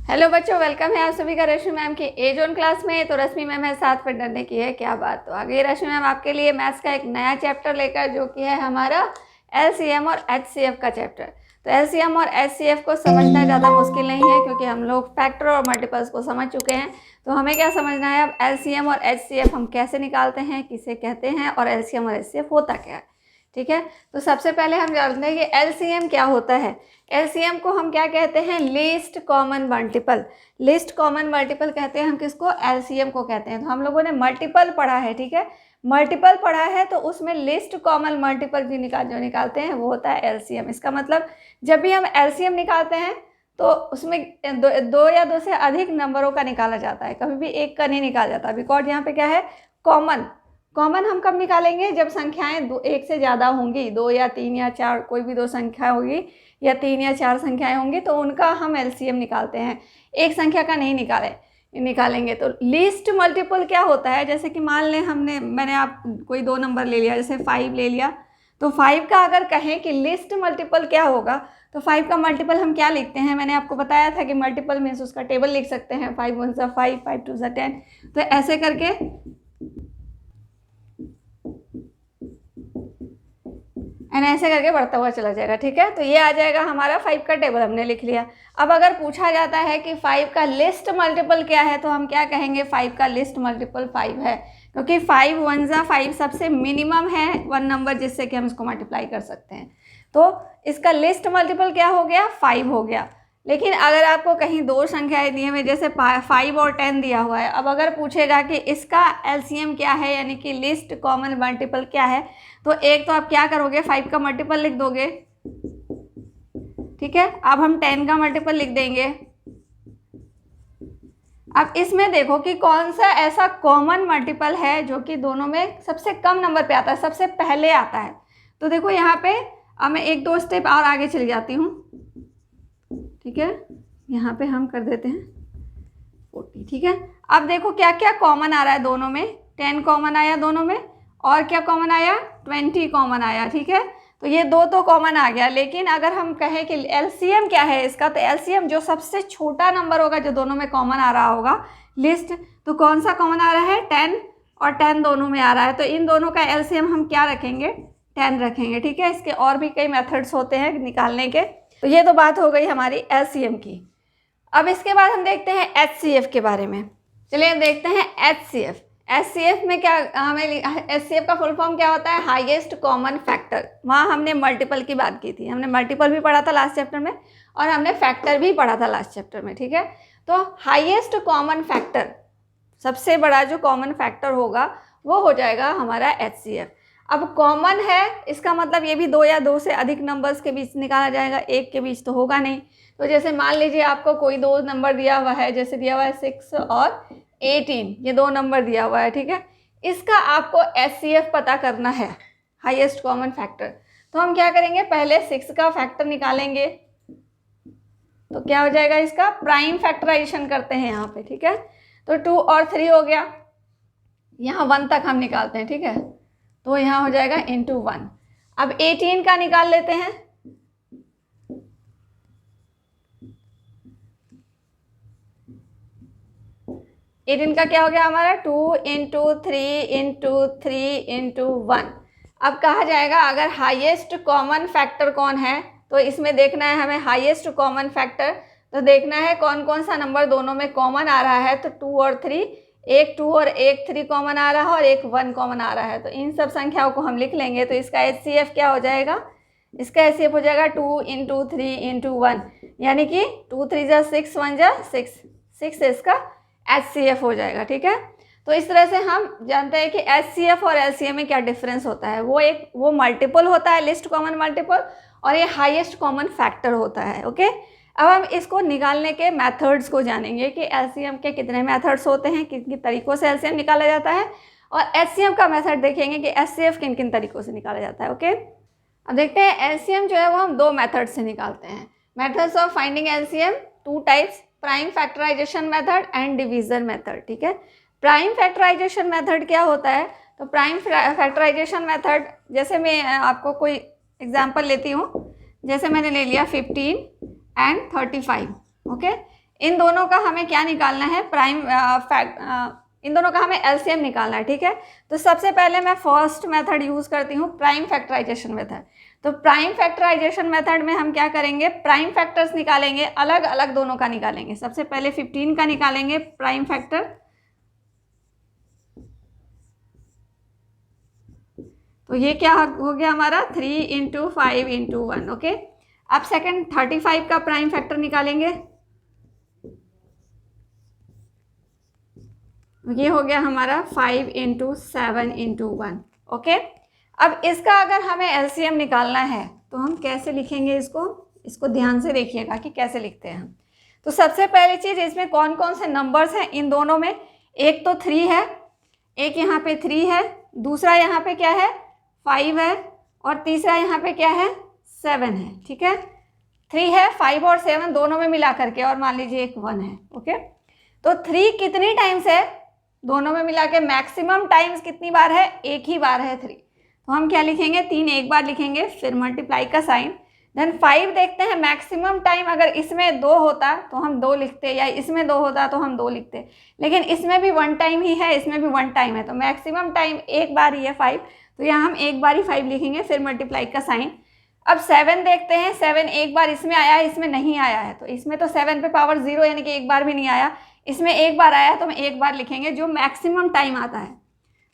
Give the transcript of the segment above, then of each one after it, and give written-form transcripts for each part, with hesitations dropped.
Hello बच्चों, welcome है आप सभी का रश्मि मैम की ए जोन क्लास में। तो रश्मि मैम है साथ, फिर डरने की है क्या बात। तो आगे रश्मि मैम आपके लिए मैथ्स का एक नया चैप्टर लेकर, जो कि है हमारा एलसीएम और एचसीएफ का चैप्टर। तो एलसीएम और एचसीएफ को समझना ज़्यादा मुश्किल नहीं है, क्योंकि हम लोग फैक्टर और मल्टीपल्स को समझ चुके हैं। तो हमें क्या समझना है अब, एलसीएम और एचसीएफ हम कैसे निकालते हैं, किसे कहते हैं, और एलसीएम और एचसीएफ होता क्या है। ठीक है, तो सबसे पहले हम जानते हैं कि एलसीएम क्या होता है। एलसीएम को हम क्या कहते हैं, least common multiple. Least common multiple कहते हैं हम किसको, एलसीएम को कहते हैं। तो हम लोगों ने मल्टीपल पढ़ा है, ठीक है, मल्टीपल पढ़ा है, तो उसमें लिस्ट कॉमन मल्टीपल जो निकालते हैं वो होता है एलसीएम। इसका मतलब जब भी हम एलसीएम निकालते हैं तो उसमें दो या दो से अधिक नंबरों का निकाला जाता है, कभी भी एक का नहीं निकाला जाता। बिकॉज यहाँ पे क्या है, कॉमन हम कब निकालेंगे, जब संख्याएं एक से ज़्यादा होंगी, 2 या 3 या 4, कोई भी 2 संख्या होगी या 3 या 4 संख्याएं होंगी, तो उनका हम एलसीएम निकालते हैं। एक संख्या का नहीं निकालेंगे। तो लीस्ट मल्टीपल क्या होता है, जैसे कि मान लें मैंने आप कोई 2 नंबर ले लिया, जैसे 5 ले लिया, तो 5 का अगर कहें कि लिस्ट मल्टीपल क्या होगा, तो 5 का मल्टीपल हम क्या लिखते हैं, मैंने आपको बताया था कि मल्टीपल मीन्स उसका टेबल लिख सकते हैं, 5 1 सा 5, 5 2 सा 10। तो ऐसे करके ऐसे करके बढ़ता हुआ चला जाएगा। ठीक है, तो ये आ जाएगा हमारा 5 का टेबल, हमने लिख लिया। अब अगर पूछा जाता है कि 5 का लिस्ट मल्टीपल क्या है, तो हम क्या कहेंगे, 5 का लिस्ट मल्टीपल 5 है, क्योंकि 5 1 सा 5 सबसे मिनिमम है 1 नंबर, जिससे कि हम इसको मल्टीप्लाई कर सकते हैं। तो इसका लिस्ट मल्टीपल क्या हो गया, 5 हो गया। लेकिन अगर आपको कहीं 2 संख्याएं दी हुई, जैसे 5 और 10 दिया हुआ है, अब अगर पूछेगा कि इसका एलसीएम क्या है, यानी कि लिस्ट कॉमन मल्टीपल क्या है, तो एक तो आप क्या करोगे, 5 का मल्टीपल लिख दोगे। ठीक है, अब हम 10 का मल्टीपल लिख देंगे। अब इसमें देखो कि कौन सा ऐसा कॉमन मल्टीपल है जो कि दोनों में सबसे कम नंबर पे आता है, सबसे पहले आता है। तो देखो यहाँ पे अब मैं 1-2 स्टेप और आगे चली जाती हूँ। ठीक है, यहाँ पे हम कर देते हैं 40। ठीक है, अब देखो क्या क्या कॉमन आ रहा है दोनों में। 10 कॉमन आया दोनों में, और क्या कॉमन आया, 20 कॉमन आया। ठीक है, तो ये 2 तो कॉमन आ गया। लेकिन अगर हम कहें कि एलसीएम क्या है इसका, तो एलसीएम जो सबसे छोटा नंबर होगा जो दोनों में कॉमन आ रहा होगा लिस्ट, तो कौन सा कॉमन आ रहा है, 10 और 10 दोनों में आ रहा है। तो इन दोनों का एलसीएम हम क्या रखेंगे, 10 रखेंगे। ठीक है, इसके और भी कई मेथड्स होते हैं निकालने के। तो ये तो बात हो गई हमारी एलसीएम की। अब इसके बाद हम देखते हैं एचसीएफ के बारे में। चलिए अब देखते हैं एचसीएफ। एचसीएफ में क्या हमें, एचसीएफ का फुल फॉर्म क्या होता है, हाईएस्ट कॉमन फैक्टर। वहाँ हमने मल्टीपल की बात की थी, हमने मल्टीपल भी पढ़ा था लास्ट चैप्टर में, और हमने फैक्टर भी पढ़ा था लास्ट चैप्टर में। ठीक है, तो हाईएस्ट कॉमन फैक्टर, सबसे बड़ा जो कॉमन फैक्टर होगा वो हो जाएगा हमारा एचसीएफ। अब कॉमन है, इसका मतलब ये भी 2 या 2 से अधिक नंबर्स के बीच निकाला जाएगा, एक के बीच तो होगा नहीं। तो जैसे मान लीजिए आपको कोई 2 नंबर दिया हुआ है, जैसे दिया हुआ है 6 और 18, ये 2 नंबर दिया हुआ है। ठीक है, इसका आपको एचसीएफ पता करना है, हाईएस्ट कॉमन फैक्टर। तो हम क्या करेंगे, पहले 6 का फैक्टर निकालेंगे, तो क्या हो जाएगा, इसका प्राइम फैक्टराइजेशन करते हैं यहाँ पे। ठीक है, तो 2 और 3 हो गया, यहाँ 1 तक हम निकालते हैं। ठीक है, तो यहाँ हो जाएगा इंटू 1। अब 18 का निकाल लेते हैं, का क्या हो गया हमारा, 2 इंटू 3 इंटू 3 इंटू 1। अब कहा जाएगा अगर हाईएस्ट कॉमन फैक्टर कौन है, तो इसमें देखना है हमें हाईएस्ट कॉमन फैक्टर। तो देखना है कौन कौन सा नंबर दोनों में कॉमन आ रहा है। तो 2 और 3, एक 2 और एक 3 कॉमन आ रहा है, और एक 1 कॉमन आ रहा है। तो इन सब संख्याओं को हम लिख लेंगे। तो इसका एचसीएफ क्या हो जाएगा, इसका एचसीएफ हो जाएगा 2 इंटू 3 इंटू 1, यानी कि 2 3 जा 6 1 जा 6 इसका एचसीएफ हो जाएगा। ठीक है, तो इस तरह से हम जानते हैं कि एचसीएफ और एलसीएम में क्या डिफरेंस होता है। वो मल्टीपल होता है, लिस्ट कॉमन मल्टीपल, और ये हाईएस्ट कॉमन फैक्टर होता है। ओके, अब हम इसको निकालने के मेथड्स को जानेंगे कि एलसीएम के कितने मेथड्स होते हैं, किन किन तरीक़ों से एलसीएम निकाला जाता है, और एचसीएफ का मेथड देखेंगे कि एचसीएफ किन किन तरीक़ों से निकाला जाता है। ओके, अब देखते हैं एलसीएम जो है वो हम 2 मेथड से निकालते हैं। Methods of finding LCM 2 types, prime factorization method and division method. ठीक है, प्राइम फैक्टराइजेशन मेथड क्या होता है, तो प्राइम फैक्टराइजेशन मेथड, जैसे मैं आपको कोई एग्जांपल लेती हूँ, जैसे मैंने ले लिया 15 एंड 35। ओके, इन दोनों का हमें क्या निकालना है, इन दोनों का हमें एलसीएम निकालना है, ठीक है। तो सबसे पहले मैं फर्स्ट मेथड यूज करती हूँ, प्राइम फैक्टराइजेशन मेथड। तो प्राइम फैक्टराइजेशन मेथड में हम क्या करेंगे, प्राइम फैक्टर्स निकालेंगे, अलग अलग दोनों का निकालेंगे। सबसे पहले 15 का निकालेंगे प्राइम फैक्टर, तो ये क्या हो गया हमारा 3 इंटू 5 इंटू 1, ओके। अब सेकंड 35 का प्राइम फैक्टर निकालेंगे, ये हो गया हमारा 5 इंटू 7 इंटू 1, ओके। अब इसका अगर हमें एलसीएम निकालना है तो हम कैसे लिखेंगे इसको ध्यान से देखिएगा कि कैसे लिखते हैं हम। तो सबसे पहली चीज़, इसमें कौन कौन से नंबर्स हैं इन दोनों में, एक तो 3 है, एक यहाँ पे 3 है, दूसरा यहाँ पे क्या है 5 है, और तीसरा यहाँ पे क्या है 7 है, ठीक है। 3 है, 5 और 7 दोनों में मिला करके, और मान लीजिए एक 1 है, ओके। तो 3 कितनी टाइम्स है, दोनों में मिला के मैक्सिमम टाइम्स कितनी बार है, एक ही बार है 3। तो हम क्या लिखेंगे, 3 एक बार लिखेंगे, फिर मल्टीप्लाई का साइन। देन 5 देखते हैं मैक्सिमम टाइम, अगर इसमें 2 होता तो हम 2 लिखते, या इसमें 2 होता तो हम 2 लिखते, लेकिन इसमें भी 1 टाइम ही है, इसमें भी 1 टाइम है, तो मैक्सिमम टाइम एक बार ही है 5, तो यहाँ हम एक बार ही 5 लिखेंगे, फिर मल्टीप्लाई का साइन। अब 7 देखते हैं, 7 एक बार इसमें आया है, इसमें नहीं आया है, तो इसमें तो 7 पे पावर 0 यानी कि एक बार भी नहीं आया, इसमें एक बार आया है तो हम एक बार लिखेंगे, जो मैक्सिमम टाइम आता है।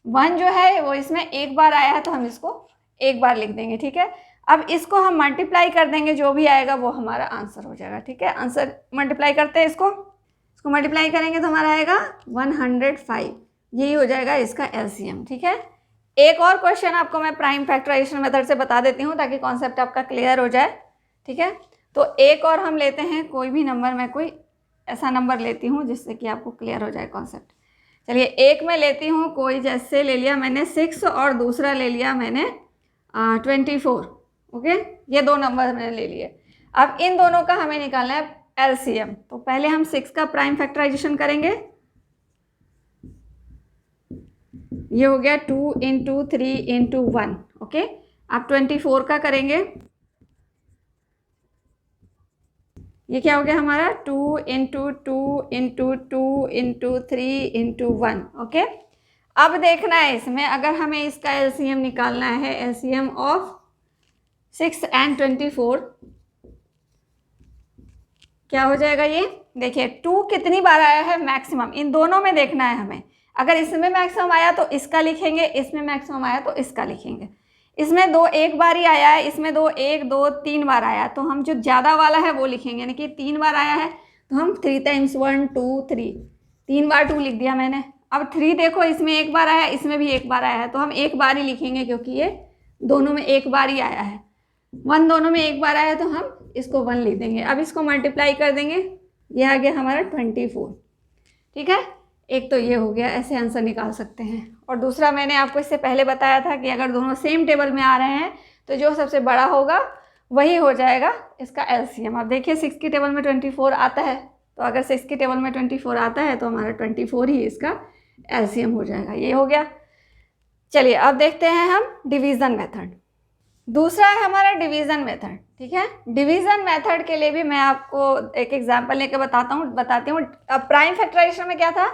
1 जो है वो इसमें एक बार आया है तो हम इसको एक बार लिख देंगे, ठीक है। अब इसको हम मल्टीप्लाई कर देंगे, जो भी आएगा वो हमारा आंसर हो जाएगा, ठीक है। आंसर मल्टीप्लाई करते हैं, इसको मल्टीप्लाई करेंगे तो हमारा आएगा 105, यही हो जाएगा इसका एलसीएम, ठीक है। एक और क्वेश्चन आपको मैं प्राइम फैक्टराइजेशन मेथड से बता देती हूँ ताकि कॉन्सेप्ट आपका क्लियर हो जाए, ठीक है। तो एक और हम लेते हैं कोई भी नंबर, मैं कोई ऐसा नंबर लेती हूँ जिससे कि आपको क्लियर हो जाए कॉन्सेप्ट। चलिए एक मैं लेती हूँ कोई, जैसे ले लिया मैंने 6 और दूसरा ले लिया मैंने 24, ओके। ये दो नंबर मैंने ले लिए। अब इन दोनों का हमें निकालना है एलसीएम। तो पहले हम 6 का प्राइम फैक्टराइजेशन करेंगे, ये हो गया 2 इंटू 3 इंटू 1, ओके। अब 24 का करेंगे, ये क्या हो गया हमारा 2 into 2 into 2 into 3 into 1, okay. अब देखना है इसमें, अगर हमें इसका एलसीएम निकालना है, एलसीएम ऑफ 6 एंड 24 क्या हो जाएगा, ये देखिए 2 कितनी बार आया है मैक्सिमम, इन दोनों में देखना है हमें। अगर इसमें मैक्सिमम आया तो इसका लिखेंगे, इसमें मैक्सिमम आया तो इसका लिखेंगे। इसमें 2 एक बार ही आया है, इसमें 2 1 2 3 बार आया, तो हम जो ज़्यादा वाला है वो लिखेंगे, यानी कि 3 बार आया है तो हम 3 टाइम्स 1 2 3, 3 बार 2 लिख दिया मैंने। अब 3 देखो, इसमें एक बार आया है, इसमें भी एक बार आया है, तो हम एक बार ही लिखेंगे क्योंकि ये दोनों में एक बार ही आया है। 1 दोनों में एक बार आया तो हम इसको 1 लिख देंगे। अब इसको मल्टीप्लाई कर देंगे, ये आ गया हमारा 24, ठीक है। एक तो ये हो गया, ऐसे आंसर निकाल सकते हैं। और दूसरा मैंने आपको इससे पहले बताया था कि अगर दोनों सेम टेबल में आ रहे हैं तो जो सबसे बड़ा होगा वही हो जाएगा इसका एलसीएम। अब देखिए 6 की टेबल में 24 आता है, तो अगर 6 की टेबल में 24 आता है तो हमारा 24 ही इसका एलसीएम हो जाएगा, ये हो गया। चलिए अब देखते हैं हम डिवीज़न मेथड। दूसरा है हमारा डिवीज़न मेथड, ठीक है। डिवीज़न मेथड के लिए भी मैं आपको एक एग्जांपल लेके बताती हूँ। अब प्राइम फैक्टराइजेशन में क्या था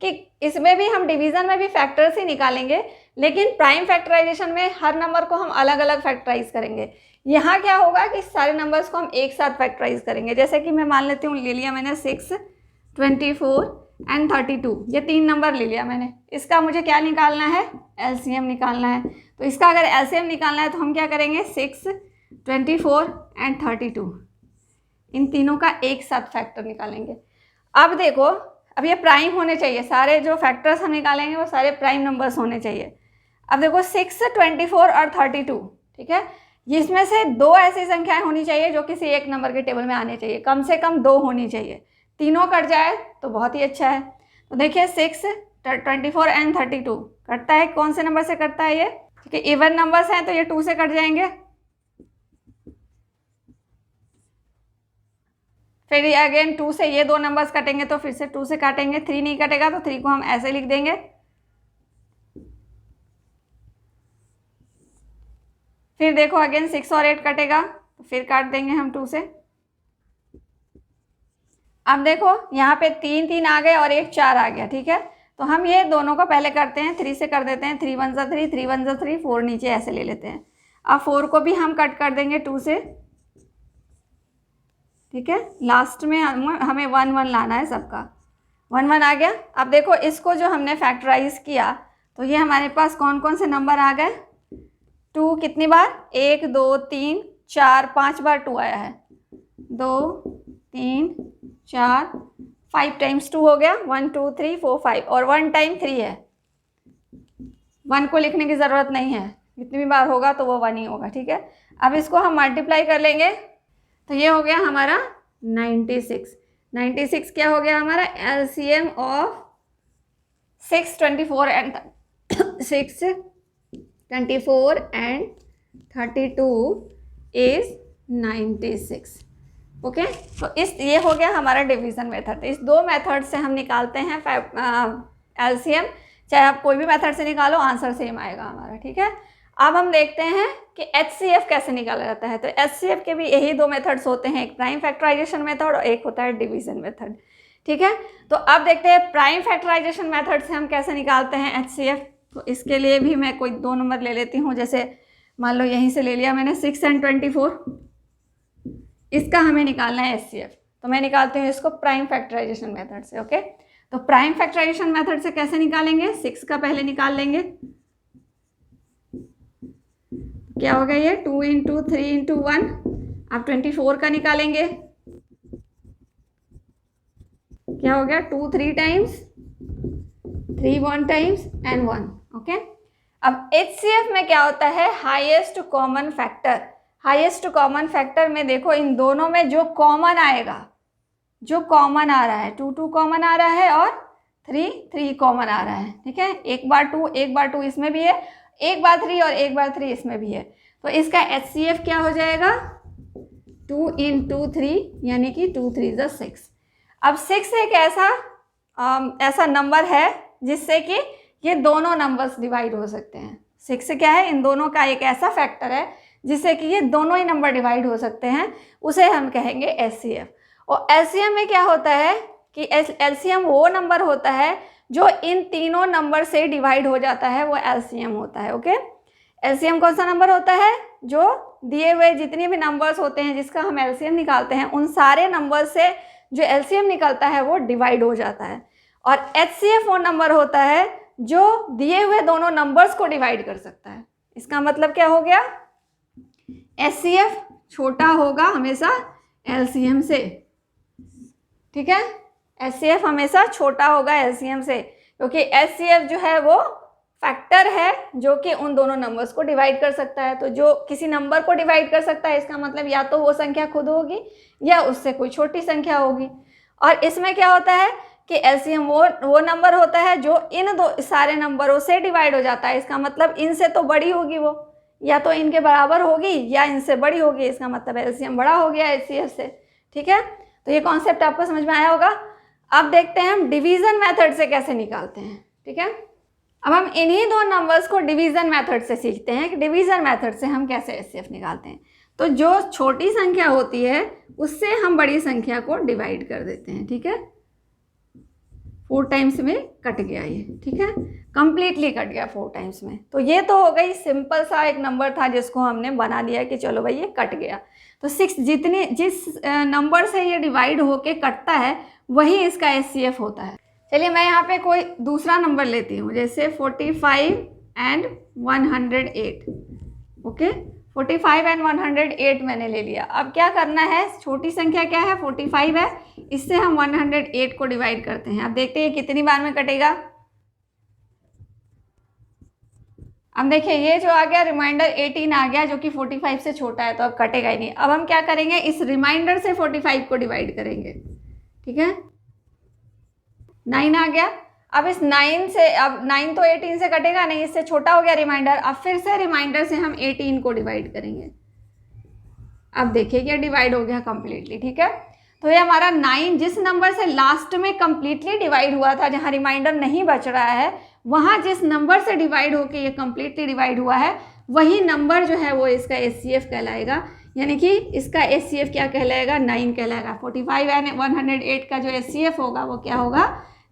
कि इसमें भी हम डिवीज़न में भी फैक्टर्स ही निकालेंगे, लेकिन प्राइम फैक्टराइजेशन में हर नंबर को हम अलग अलग फैक्टराइज करेंगे। यहाँ क्या होगा कि सारे नंबर्स को हम एक साथ फैक्टराइज करेंगे। जैसे कि मैं मान लेती हूँ, ले लिया मैंने 6 24 एंड 32, ये 3 नंबर ले लिया मैंने। इसका मुझे क्या निकालना है, एलसीएम निकालना है। तो इसका अगर एलसीएम निकालना है तो हम क्या करेंगे, 6 24 एंड 32, इन तीनों का एक साथ फैक्टर निकालेंगे। अब देखो, अब ये प्राइम होने चाहिए, सारे जो फैक्टर्स हम निकालेंगे वो सारे प्राइम नंबर्स होने चाहिए। अब देखो 6 24 और 32, ठीक है। जिसमें से 2 ऐसी संख्याएं होनी चाहिए जो किसी एक नंबर के टेबल में आने चाहिए, कम से कम 2 होनी चाहिए। तीनों कट जाए तो बहुत ही अच्छा है। तो देखिए 6 24 एंड 32 कटता है, कौन से नंबर से कटता है ये, क्योंकि इवन नंबर्स हैं तो ये 2 से कट जाएंगे। फिर अगेन 2 से ये 2 नंबर्स कटेंगे तो फिर से 2 से काटेंगे। 3 नहीं कटेगा तो 3 को हम ऐसे लिख देंगे। फिर देखो अगेन 6 और 8 कटेगा तो फिर काट देंगे हम 2 से। अब देखो यहाँ पे 3 3 आ गए और एक 4 आ गया, ठीक है। तो हम ये दोनों को पहले करते हैं, 3 से कर देते हैं, 3 1 जा 3, 3 1 जा 3, 4 नीचे ऐसे ले लेते हैं। अब 4 को भी हम कट कर देंगे 2 से, ठीक है। लास्ट में हमें 1 1 लाना है सबका, 1 1 आ गया। अब देखो इसको जो हमने फैक्टराइज किया तो ये हमारे पास कौन कौन से नंबर आ गए, 2 कितनी बार, 1 2 3 4 5 बार 2 आया है, 2 3 4 5 टाइम्स 2 हो गया, 1 2 3 4 5 और 1 टाइम 3 है। 1 को लिखने की ज़रूरत नहीं है, जितनी भी बार होगा तो वो 1 ही होगा, ठीक है। अब इसको हम मल्टीप्लाई कर लेंगे तो ये हो गया हमारा 96। 96 क्या हो गया हमारा, LCM of 6 24 and 6 24 and 32 is 96। Okay, तो ये हो गया हमारा डिवीज़न मेथड। तो इस 2 मेथड से हम निकालते हैं एलसीएम, चाहे आप कोई भी मेथड से निकालो आंसर सेम आएगा हमारा, ठीक है। अब हम देखते हैं कि एचसीएफ कैसे निकाला जाता है। तो एचसीएफ के भी यही 2 मेथड्स होते हैं, एक प्राइम फैक्टराइजेशन मेथड और एक होता है डिवीज़न मेथड, ठीक है। तो अब देखते हैं प्राइम फैक्टराइजेशन मेथड से हम कैसे निकालते हैं एचसीएफ। तो इसके लिए भी मैं कोई 2 नंबर ले लेती हूँ, जैसे मान लो यहीं से ले लिया मैंने 6 एंड 24, इसका हमें निकालना है एचसीएफ। तो मैं निकालती हूँ इसको प्राइम फैक्टराइजेशन मेथड से, ओके। तो प्राइम फैक्टराइजेशन मेथड से कैसे निकालेंगे, 6 का पहले निकाल लेंगे, क्या हो गया ये 2 इंटू 3 इंटू 1। अब 24 का निकालेंगे, क्या हो गया 2 3 टाइम्स, 3 1 टाइम्स एंड 1, ओके। अब एचसीएफ में क्या होता है, highest common factor. Highest common factor में देखो इन दोनों में जो कॉमन आएगा, जो कॉमन आ रहा है, 2 2 कॉमन आ रहा है और 3 3 कॉमन आ रहा है, ठीक है। एक बार 2 इसमें भी है, एक बार 3 और एक बार 3 इसमें भी है। तो इसका एचसीएफ क्या हो जाएगा, 2 इंटू 3 यानी कि 2 3 जा 6। अब 6 एक ऐसा नंबर है जिससे कि ये दोनों नंबर्स डिवाइड हो सकते हैं। 6 क्या है, इन दोनों का एक ऐसा फैक्टर है जिससे कि ये दोनों ही नंबर डिवाइड हो सकते हैं, उसे हम कहेंगे एचसीएफ। और एलसीएम में क्या होता है कि एलसीएम वो नंबर होता है जो इन तीनों नंबर से डिवाइड हो जाता है, वो एलसीएम होता है, ओके। एलसीएम कौन सा नंबर होता है, जो दिए हुए जितने भी नंबर्स होते हैं जिसका हम एलसीएम निकालते हैं उन सारे नंबर से जो एलसीएम निकलता है वो डिवाइड हो जाता है। और एचसीएफ वो नंबर होता है जो दिए हुए दोनों नंबर्स को डिवाइड कर सकता है। इसका मतलब क्या हो गया, एचसीएफ छोटा होगा हमेशा एलसीएम से, ठीक है। एचसीएफ हमेशा छोटा होगा एलसीएम से, क्योंकि एचसीएफ जो है वो फैक्टर है जो कि उन दोनों नंबर्स को डिवाइड कर सकता है। तो जो किसी नंबर को डिवाइड कर सकता है इसका मतलब या तो वो संख्या खुद होगी या उससे कोई छोटी संख्या होगी। और इसमें क्या होता है कि एलसीएम वो नंबर होता है जो इन सारे नंबरों से डिवाइड हो जाता है। इसका मतलब इनसे तो बड़ी होगी वो, या तो इनके बराबर होगी या इनसे बड़ी होगी, इसका मतलब एलसीएम बड़ा हो गया एचसीएफ से, ठीक है। तो ये कॉन्सेप्ट आपको समझ में आया होगा। अब देखते हैं हम डिवीज़न मेथड से कैसे निकालते हैं, ठीक है। अब हम इन्हीं 2 नंबर्स को डिवीज़न मेथड से सीखते हैं कि डिवीज़न मेथड से हम कैसे एचसीएफ निकालते हैं। तो जो छोटी संख्या होती है उससे हम बड़ी संख्या को डिवाइड कर देते हैं, ठीक है। 4 टाइम्स में कट गया ये, ठीक है, कंप्लीटली कट गया 4 टाइम्स में। तो ये तो हो गई सिंपल सा एक नंबर था जिसको हमने बना दिया कि चलो भाई ये कट गया। तो 6 जिस नंबर से ये डिवाइड होके कटता है वही इसका एचसीएफ होता है। चलिए मैं यहाँ पे कोई दूसरा नंबर लेती हूँ, जैसे 45 एंड 108, ओके। 45 एंड 108 मैंने ले लिया। अब क्या करना है, छोटी संख्या क्या है 45 है, इससे हम 108 को डिवाइड करते हैं। अब देखते हैं कितनी बार में कटेगा। अब देखिए ये जो आ गया रिमाइंडर 18 आ गया जो कि 45 से छोटा है, तो अब कटेगा ही नहीं। अब हम क्या करेंगे, इस रिमाइंडर से 45 को डिवाइड करेंगे, ठीक है। 9 आ गया। अब इस 9 से, अब 9 तो 18 से कटेगा नहीं, इससे छोटा हो गया रिमाइंडर। अब फिर से रिमाइंडर से हम 18 को डिवाइड करेंगे। अब देखिए ये डिवाइड हो गया कंप्लीटली, ठीक है। तो ये हमारा 9 जिस नंबर से लास्ट में कंप्लीटली डिवाइड हुआ था, जहाँ रिमाइंडर नहीं बच रहा है, वहाँ जिस नंबर से डिवाइड होके ये कंप्लीटली डिवाइड हुआ है वही नंबर जो है वो इसका एचसीएफ कहलाएगा। यानी कि इसका HCF क्या कहलाएगा, 9 कहलाएगा। 45 एंड 108 का जो HCF होगा वो क्या होगा,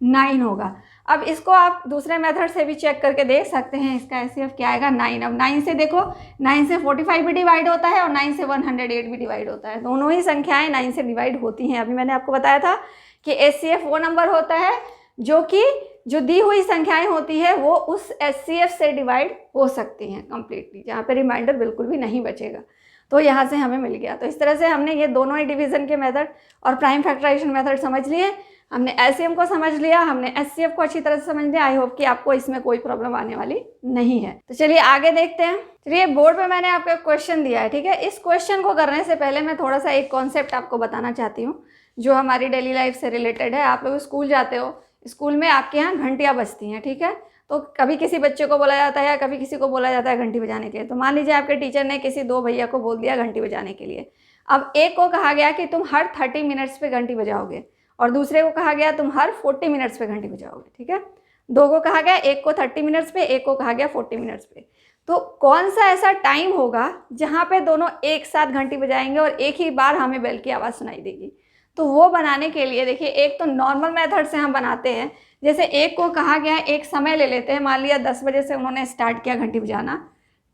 9 होगा। अब इसको आप दूसरे मेथड से भी चेक करके देख सकते हैं, इसका HCF क्या आएगा, 9। अब 9 से देखो, 9 से 45 भी डिवाइड होता है और 9 से 108 भी डिवाइड होता है। दोनों ही संख्याएं 9 से डिवाइड होती हैं। अभी मैंने आपको बताया था कि HCF वो नंबर होता है जो दी हुई संख्याएं होती है वो उस HCF से डिवाइड हो सकती हैं कंप्लीटली, जहाँ पे रिमाइंडर बिल्कुल भी नहीं बचेगा। तो यहाँ से हमें मिल गया। तो इस तरह से हमने ये दोनों ही डिवीजन के मेथड और प्राइम फैक्टराइजेशन मेथड समझ लिए। हमने LCM को समझ लिया, हमने HCF को अच्छी तरह से समझ लिया। आई होप कि आपको इसमें कोई प्रॉब्लम आने वाली नहीं है। तो चलिए आगे देखते हैं। चलिए बोर्ड पे मैंने आपको एक क्वेश्चन दिया है, ठीक है। इस क्वेश्चन को करने से पहले मैं थोड़ा सा एक कॉन्सेप्ट आपको बताना चाहती हूँ जो हमारी डेली लाइफ से रिलेटेड है। आप लोग स्कूल जाते हो, स्कूल में आपके यहाँ घंटियाँ बजती हैं, ठीक है। तो कभी किसी बच्चे को बोला जाता है या कभी किसी को बोला जाता है घंटी बजाने के लिए। तो मान लीजिए आपके टीचर ने किसी 2 भैया को बोल दिया घंटी बजाने के लिए। अब एक को कहा गया कि तुम हर 30 मिनट्स पे घंटी बजाओगे और दूसरे को कहा गया तुम हर 40 मिनट्स पे घंटी बजाओगे, ठीक है। 2 को कहा गया, एक को 30 मिनट्स पे, एक को कहा गया 40 मिनट्स पे। तो कौन सा ऐसा टाइम होगा जहाँ पे दोनों एक साथ घंटी बजाएंगे और एक ही बार हमें बेल की आवाज़ सुनाई देगी। तो वो बनाने के लिए देखिए, एक तो नॉर्मल मेथड से हम बनाते हैं। जैसे एक को कहा गया, एक समय ले लेते हैं। मान लिया 10 बजे से उन्होंने स्टार्ट किया घंटी बजाना,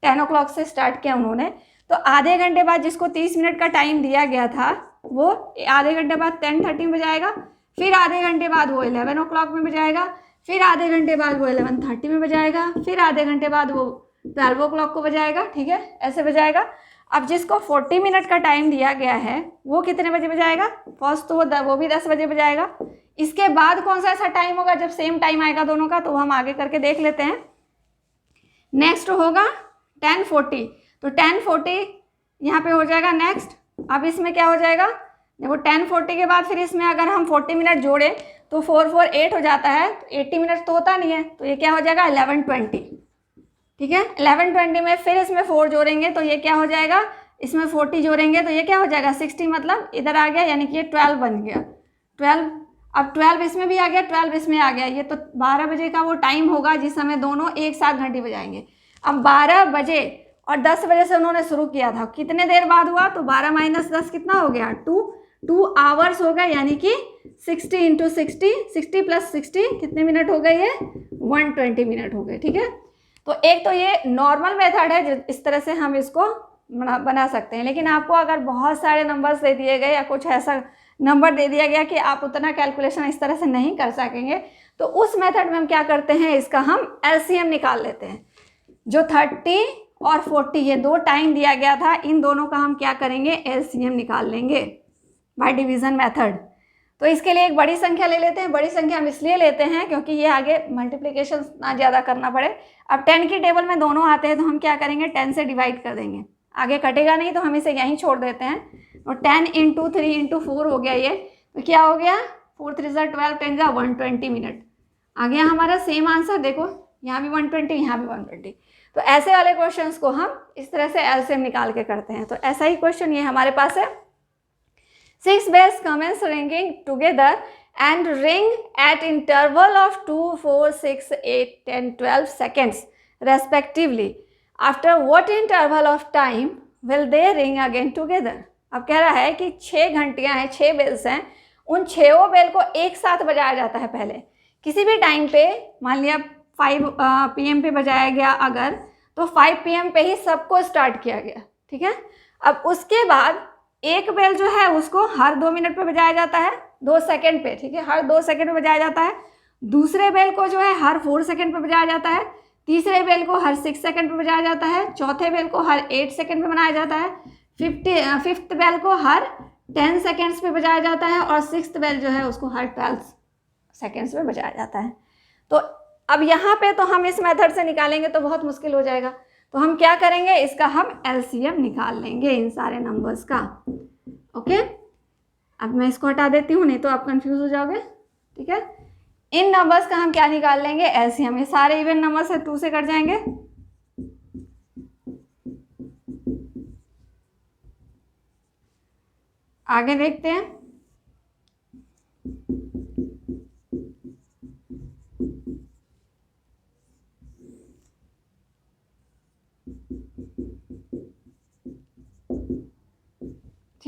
10 o'clock से स्टार्ट किया उन्होंने। तो आधे घंटे बाद जिसको 30 मिनट का टाइम दिया गया था वो आधे घंटे बाद 10:30 में बजाएगा, फिर आधे घंटे बाद वो 11 o'clock में बजाएगा, फिर आधे घंटे बाद वो 11:30 में बजाएगा, फिर आधे घंटे बाद वो 12 o'clock को बजाएगा, ठीक है, ऐसे बजाएगा। अब जिसको 40 मिनट का टाइम दिया गया है वो कितने बजे बजाएगा, फर्स्ट तो वो भी 10 बजे बजाएगा। इसके बाद कौन सा ऐसा टाइम होगा जब सेम टाइम आएगा दोनों का, तो हम आगे करके देख लेते हैं। नेक्स्ट होगा 10:40। तो 10:40 यहाँ पे हो जाएगा नेक्स्ट। अब इसमें क्या हो जाएगा, देखो 10:40 के बाद फिर इसमें अगर हम 40 मिनट जोड़ें तो 4 4 8 हो जाता है। 80 मिनट तो होता नहीं है, तो ये क्या हो जाएगा 11:20, ठीक है। 11:20 में फिर इसमें 4 जोड़ेंगे तो ये क्या हो जाएगा, इसमें 40 जोड़ेंगे तो ये क्या हो जाएगा 60, मतलब इधर आ गया, यानी कि ये 12 बन गया, 12। अब 12 इसमें भी आ गया, 12 इसमें आ गया। ये तो 12 बजे का वो टाइम होगा जिस समय दोनों एक साथ घंटी बजाएंगे। अब 12 बजे और 10 बजे से उन्होंने शुरू किया था, कितने देर बाद हुआ, तो 12 - 10 कितना हो गया, 2 आवर्स हो गए, यानी कि 60 × 60, 60 + 60 कितने मिनट हो गए, ये 120 मिनट हो गए, ठीक है। तो एक तो ये नॉर्मल मेथड है, इस तरह से हम इसको बना सकते हैं। लेकिन आपको अगर बहुत सारे नंबर्स दे दिए गए या कुछ ऐसा नंबर दे दिया गया कि आप उतना कैलकुलेशन इस तरह से नहीं कर सकेंगे, तो उस मेथड में हम क्या करते हैं, इसका हम LCM निकाल लेते हैं। जो 30 और 40 ये 2 टाइम दिया गया था, इन दोनों का हम क्या करेंगे, LCM निकाल लेंगे बाय डिवीज़न मेथड। तो इसके लिए एक बड़ी संख्या ले लेते हैं। बड़ी संख्या हम इसलिए लेते हैं क्योंकि ये आगे मल्टीप्लिकेशन ना ज़्यादा करना पड़े। अब 10 की टेबल में दोनों आते हैं तो हम क्या करेंगे, 10 से डिवाइड कर देंगे, आगे कटेगा नहीं तो हम इसे यहीं छोड़ देते हैं। और 10 × 3 × 4 हो गया ये, तो क्या हो गया, 4 3 12, 10 120 मिनट आ गया हमारा सेम आंसर। देखो यहाँ भी 120, यहाँ भी 120। तो ऐसे वाले क्वेश्चंस को हम इस तरह से LCM निकाल के करते हैं। तो ऐसा ही क्वेश्चन ये हमारे पास है। 6 bells commence ringing together and ring at interval of 2, 4, 6, 8, 10, 12 seconds respectively. After what interval of time will they ring again together? अब कह रहा है कि 6 घंटियां हैं, 6 बेल्स हैं, उन 6 बेल को एक साथ बजाया जाता है। पहले किसी भी टाइम पे मान लिया 5 PM पे बजाया गया अगर, तो 5 PM पे ही सबको स्टार्ट किया गया, ठीक है। अब उसके बाद एक बेल जो है उसको हर 2 मिनट पे बजाया जाता है, 2 सेकंड पे, ठीक है, हर 2 सेकंड पे बजाया जाता है। दूसरे बेल को जो है हर 4 सेकंड पे बजाया जाता है। तीसरे बेल को हर 6 सेकंड पे बजाया जाता है। चौथे बेल को हर 8 सेकंड पे बनाया जाता है। फिफ्थ बेल को हर 10 सेकंड्स पे बजाया जाता है और 6th बेल जो है उसको हर 12 सेकंड्स पे बजाया जाता है। तो अब यहाँ पे तो हम इस मेथड से निकालेंगे तो बहुत मुश्किल हो जाएगा। तो हम क्या करेंगे, इसका हम LCM निकाल लेंगे इन सारे नंबर्स का। ओके, अब मैं इसको हटा देती हूँ, नहीं तो आप कंफ्यूज हो जाओगे, ठीक है। इन नंबर्स का हम क्या निकाल लेंगे, LCM। ये सारे इवन नंबर्स है 2 से कट जाएंगे। आगे देखते हैं।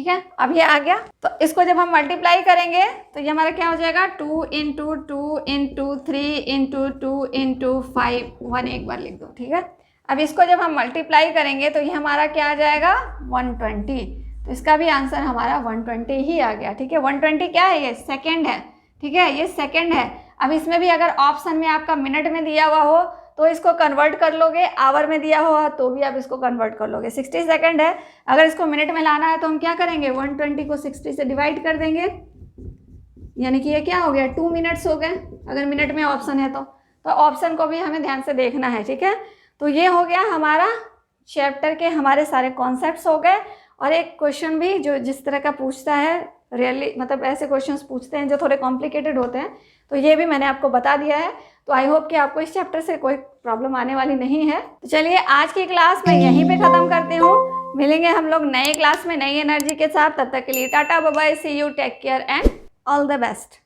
ठीक है, अब ये आ गया। तो इसको जब हम मल्टीप्लाई करेंगे तो ये हमारा क्या हो जाएगा, 2 इंटू 2 इंटू 3 इंटू 2 इंटू 5, 1 एक बार लिख दो, ठीक है। अब इसको जब हम मल्टीप्लाई करेंगे तो ये हमारा क्या आ जाएगा, 120। तो इसका भी आंसर हमारा 120 ही आ गया, ठीक है। 120 क्या है, ये सेकेंड है, ठीक है, ये सेकेंड है। अब इसमें भी अगर ऑप्शन में आपका मिनट में दिया हुआ हो तो इसको कन्वर्ट कर लोगे, आवर में दिया हुआ तो भी आप इसको कन्वर्ट कर लोगे। 60 सेकंड है, अगर इसको मिनट में लाना है तो हम क्या करेंगे, 120 को 60 से डिवाइड कर देंगे, यानी कि ये क्या हो गया, 2 मिनट्स हो गए, अगर मिनट में ऑप्शन है तो ऑप्शन को भी हमें ध्यान से देखना है, ठीक है। तो ये हो गया हमारा चैप्टर के हमारे सारे कॉन्सेप्ट्स हो गए। और एक क्वेश्चन भी जो जिस तरह का पूछता है, रियली मतलब ऐसे क्वेश्चंस पूछते हैं जो थोड़े कॉम्प्लिकेटेड होते हैं, तो ये भी मैंने आपको बता दिया है। तो आई होप कि आपको इस चैप्टर से कोई प्रॉब्लम आने वाली नहीं है। तो चलिए आज की क्लास मैं यहीं पे ख़त्म करती हूँ। मिलेंगे हम लोग नए क्लास में नई एनर्जी के साथ। तब तक के लिए tata bye bye, see you, take care and all the best.